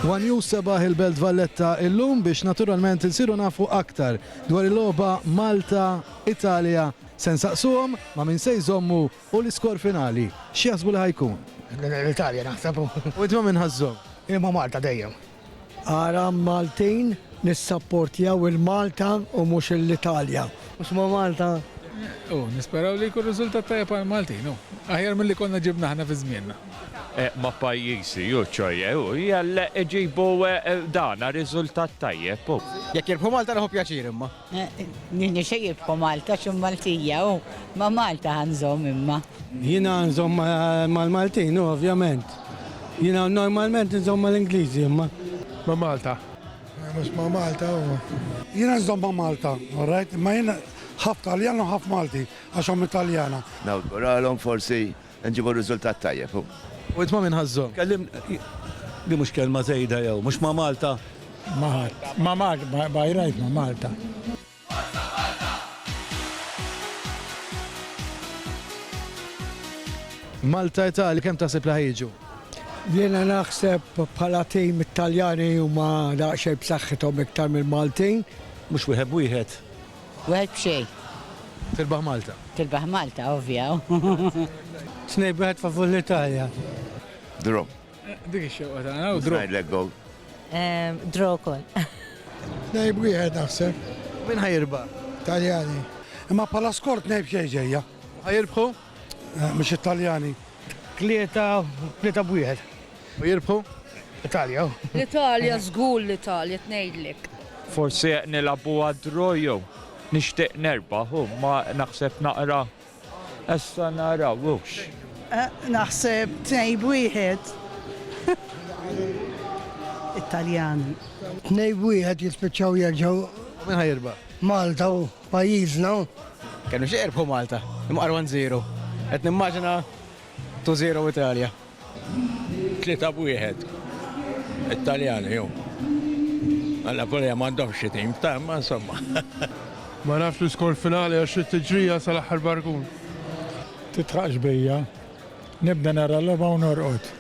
One News sabaħ il-Belt Valletta illum biex naturalment insiru nafu aktar dwar il-logħba Malta-Italja se nsaqsuhom ma' min se jżommu u l-iskor finali. X'jaħsbu li ħajkun? L-Italja naħseb. U inti ma' min ħażżhom? Imma Malta dejjem. Ara Maltin nissapportjaw il-Malta u mhux l-Italja. Mhux ma' Malta. Nisperaw li jkun riżultat tajjeb għal Maltin, aħjar milli konna ġibna ħna fi żmienna. Ma' pajjiżi, ċoje, jalla ġibu dana riżultat tajjeb. Jekk jirbħu Malta naħu pjaċir imma. Nixej jirbħu Malta xum Maltija ma' Malta ħanżom imma. Jina nżomm mal-Maltin, ovvjament. Jina normalment nżomm mal-Ingliżi imma. Ma' Malta. Mux ma' Malta u. Jina nżomm ma' Malta, alright? Ma jina ħaf Taljan u ħaf Malti, għaxom Italjana. Nawguralhom forsi nġibu riżultat tajjeb. U inti ma' min ħażżhom? Kellim li mhux kelma żejda jew, mhux ma' Malta. Ma' Malta, bajrajt ma' Malta. Malta-Italja kemm taħseb li ħejġu? Jiena naħseb bħala tim Italjani huma daqsxejn b'saħħithom iktar mill-Maltin. Mhux wieħed. Wieħed b'xejn. Tirbaħ Malta. Tilbaħ Malta, ovvja. Snej wieħed favur l-Italja. Draw. Dik ix-xewqa tagħna u dru. Ngħidlek goal. Draw kol. Nejb wieħed naħseb, Min ħajirbaħ? Taljani. Imma pala skort nejb xejġeja, Ħajjirbħu? mux Italjani. Tlieta b'wieħed. U jirbħu? Italja. L-Italja żgur l-Italja tnejdlek. Forsi nilabu għadroju, nixtieq nerbaħ, ma naħseb naqra. Issa narawux. Naħseb tnejn wieħed. Italjani. Nejb wieħed jispiċċaw jerġgħu Min ħajirbaħ? Malta u pajjiżna. Kienu xie jirbħu Malta, imma 1-0. Qed nimmaġina 2-0 Italja. 3-1. Italjani jew. Alla polja m'għandhomx xi tim ta' ma insomma. Ma nafx l-iskor finali għax it-tiġrija sal-aħħar barkun. Titħax bija. Nibda nara l-logħba u norqod.